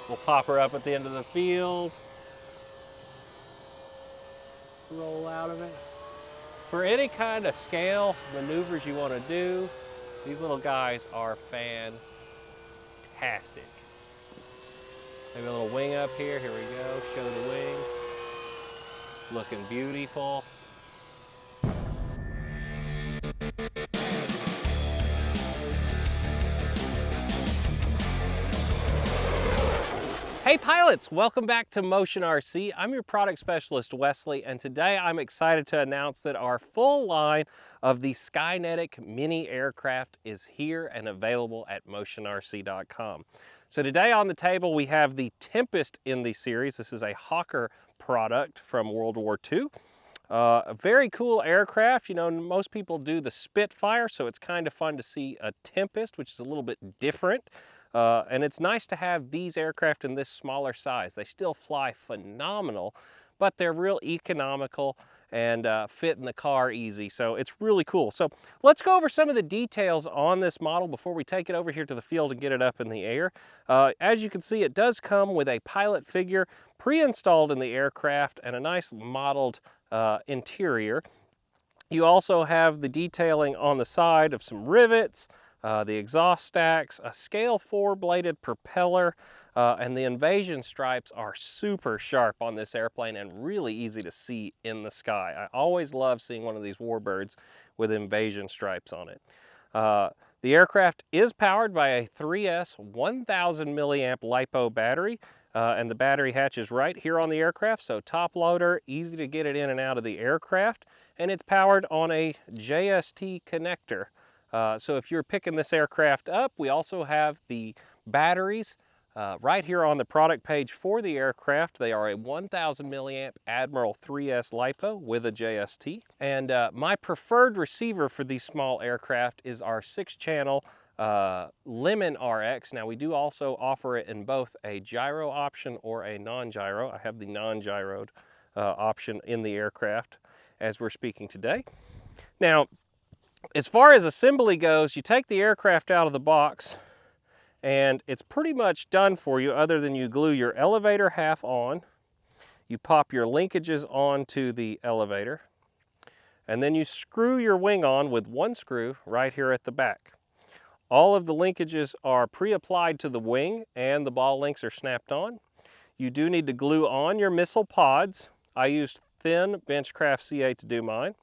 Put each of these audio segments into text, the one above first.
We'll pop her up at the end of the field. Roll out of it. For any kind of scale maneuvers you want to do, these little guys are fantastic. Maybe a little wing up here. Here we go. Show the wing. Looking beautiful. Hey pilots, welcome back to Motion RC. I'm your product specialist, Wesley, and today I'm excited to announce that our full line of the Skynetic Mini aircraft is here and available at motionrc.com. So today on the table we have the Tempest in the series. This is a Hawker product from World War II. A very cool aircraft. You know, most people do the Spitfire, so it's kind of fun to see a Tempest, which is a little bit different. And it's nice to have these aircraft in this smaller size. They still fly phenomenal, but they're real economical and fit in the car easy. So it's really cool. So let's go over some of the details on this model before we take it over here to the field and get it up in the air. As you can see, it does come with a pilot figure pre-installed in the aircraft and a nice modeled interior. You also have the detailing on the side of some rivets, the exhaust stacks, a scale 4-bladed propeller, and the invasion stripes are super sharp on this airplane and really easy to see in the sky. I always love seeing one of these warbirds with invasion stripes on it. The aircraft is powered by a 3S 1000 milliamp LiPo battery, and the battery hatch is right here on the aircraft, so top loader, easy to get it in and out of the aircraft, and it's powered on a JST connector. So if you're picking this aircraft up, we also have the batteries right here on the product page for the aircraft. They are a 1000 milliamp Admiral 3S LiPo with a JST. And my preferred receiver for these small aircraft is our 6-channel Lemon RX. Now we do also offer it in both a gyro option or a non-gyro. I have the non-gyroed option in the aircraft as we're speaking today. Now, as far as assembly goes, you take the aircraft out of the box and it's pretty much done for you other than you glue your elevator half on, you pop your linkages onto the elevator, and then you screw your wing on with one screw right here at the back. All of the linkages are pre-applied to the wing and the ball links are snapped on. You do need to glue on your missile pods. I used thin Benchcraft C8 to do mine.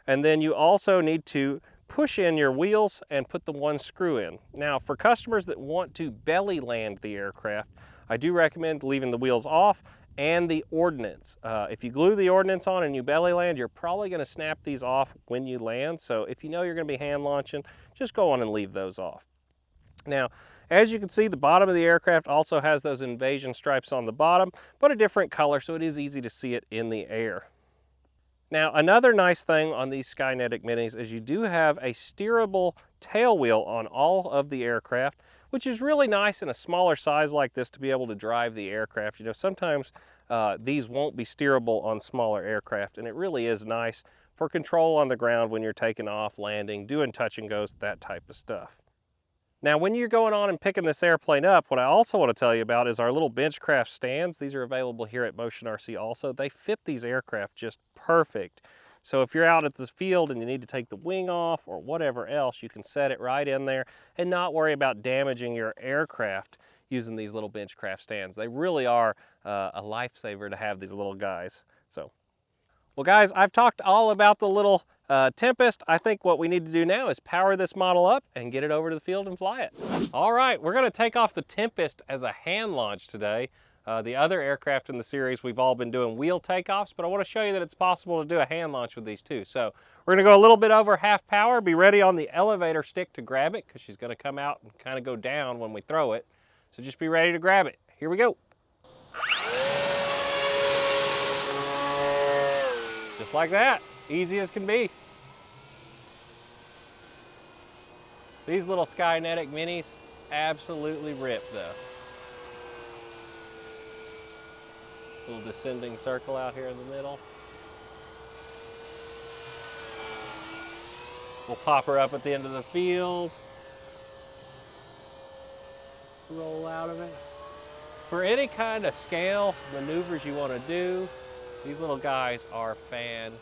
And then you also need to push in your wheels and put the one screw in. Now, for customers that want to belly land the aircraft, I do recommend leaving the wheels off and the ordnance. If you glue the ordnance on and you belly land, you're probably going to snap these off when you land. So if you know you're going to be hand launching, just go on and leave those off. Now, as you can see, the bottom of the aircraft also has those invasion stripes on the bottom, but a different color, so it is easy to see it in the air. Now, another nice thing on these Skynetic Minis is you do have a steerable tail wheel on all of the aircraft, which is really nice in a smaller size like this to be able to drive the aircraft. You know, sometimes these won't be steerable on smaller aircraft, and it really is nice for control on the ground when you're taking off, landing, doing touch and goes, that type of stuff. Now, when you're going on and picking this airplane up, what I also want to tell you about is our little Benchcraft stands. These are available here at Motion RC also. They fit these aircraft just perfect. So if you're out at the field and you need to take the wing off or whatever else, you can set it right in there and not worry about damaging your aircraft using these little Benchcraft stands. They really are a lifesaver to have these little guys. So, well guys, I've talked all about the little Tempest. I think what we need to do now is power this model up and get it over to the field and fly it. All right, we're going to take off the Tempest as a hand launch today. The other aircraft in the series, we've all been doing wheel takeoffs, but I want to show you that it's possible to do a hand launch with these too. So we're going to go a little bit over half power. Be ready on the elevator stick to grab it because she's going to come out and kind of go down when we throw it. So just be ready to grab it. Here we go. Just like that. Easy as can be. These little Skynetic Minis absolutely rip though. Little descending circle out here in the middle. We'll pop her up at the end of the field. Roll out of it. For any kind of scale maneuvers you want to do, these little guys are fantastic.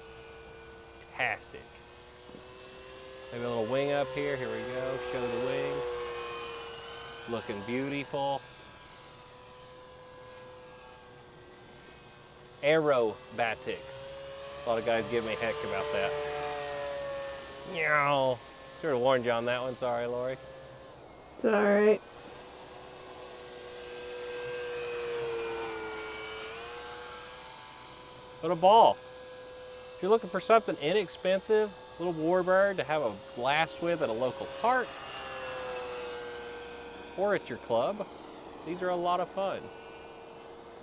Maybe a little wing up here. Here we go. Show the wing. Looking beautiful. Aerobatics. A lot of guys give me heck about that. Meow. Should have warned you on that one. Sorry, Lori. It's all right. But a ball. If you're looking for something inexpensive, little warbird to have a blast with at a local park or at your club, these are a lot of fun.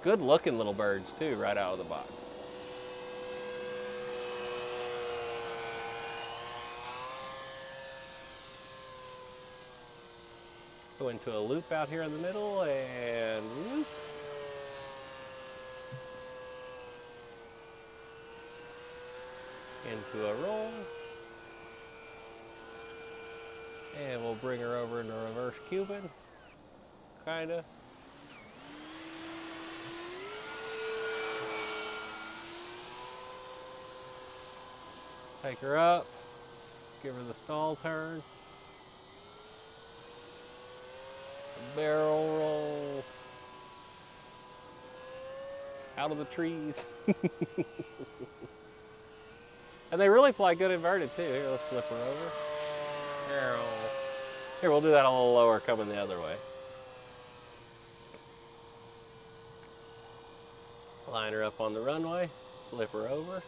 Good looking little birds too, right out of the box. Go into a loop out here in the middle and whoop. Into a roll. And we'll bring her over in a reverse Cuban, kinda. Take her up, give her the stall turn. A barrel roll. Out of the trees. And they really fly good inverted too. Here, let's flip her over. Here, we'll do that a little lower coming the other way. Line her up on the runway, flip her over.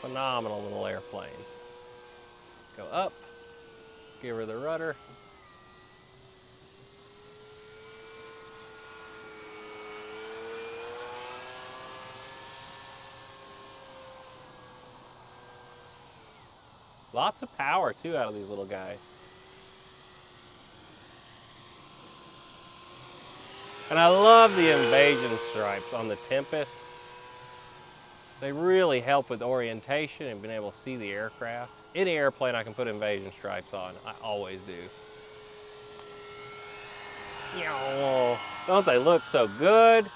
Phenomenal little airplanes. Go up, give her the rudder. Lots of power too out of these little guys. And I love the invasion stripes on the Tempest. They really help with orientation and being able to see the aircraft. Any airplane I can put invasion stripes on, I always do. Don't they look so good?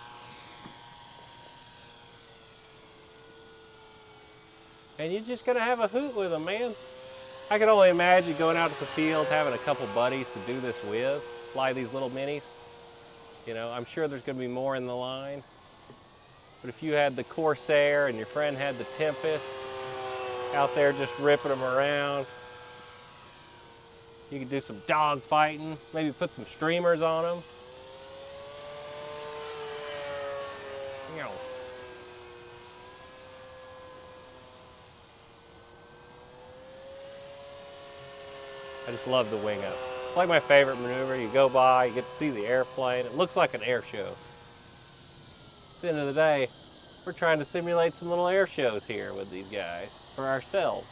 And you're just gonna have a hoot with them, man. I can only imagine going out to the field, having a couple buddies to do this with, fly these little minis. You know, I'm sure there's gonna be more in the line. But if you had the Corsair and your friend had the Tempest out there just ripping them around, you could do some dog fighting, maybe put some streamers on them. I just love the wing up. It's like my favorite maneuver. You go by, you get to see the airplane. It looks like an air show. At the end of the day, we're trying to simulate some little air shows here with these guys for ourselves.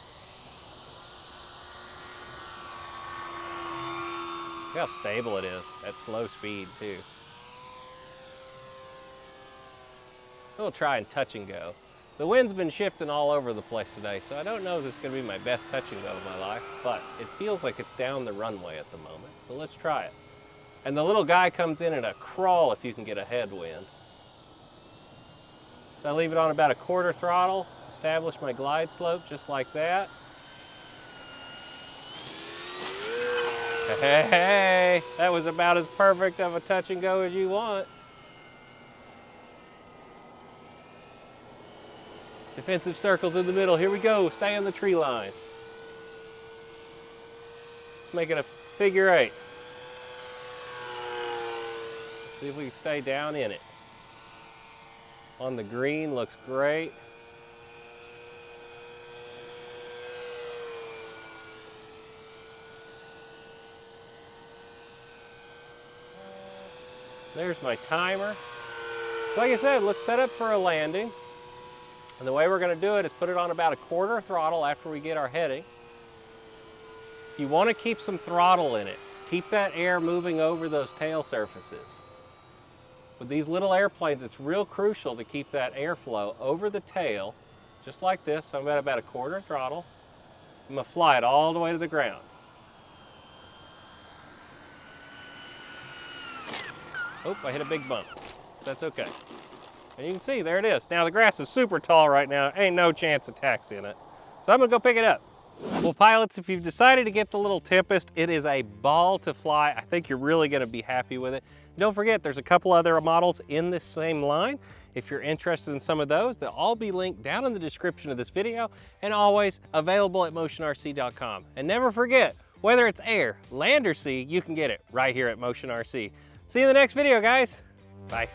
Look how stable it is at slow speed too. We'll try and touch and go. The wind's been shifting all over the place today, so I don't know if it's going to be my best touch and go of my life, but it feels like it's down the runway at the moment, so let's try it. And the little guy comes in at a crawl if you can get a headwind. So I leave it on about a quarter throttle, establish my glide slope just like that. Hey, that was about as perfect of a touch and go as you want. Defensive circles in the middle. Here we go. Stay on the tree line. Let's make it a figure 8. See if we can stay down in it. On the green, looks great. There's my timer. So like I said, let's set up for a landing. And the way we're going to do it is put it on about a quarter throttle after we get our heading. You want to keep some throttle in it. Keep that air moving over those tail surfaces. With these little airplanes, it's real crucial to keep that airflow over the tail, just like this. So I'm at about a quarter throttle. I'm gonna fly it all the way to the ground. Oh, I hit a big bump. That's okay. And you can see, there it is. Now the grass is super tall right now. Ain't no chance of taxiing it. So I'm gonna go pick it up. Well, pilots, if you've decided to get the little Tempest, it is a ball to fly. I think you're really gonna be happy with it. Don't forget, there's a couple other models in this same line. If you're interested in some of those, they'll all be linked down in the description of this video and always available at motionrc.com. And never forget, whether it's air, land, or sea, you can get it right here at Motion RC. See you in the next video, guys. Bye.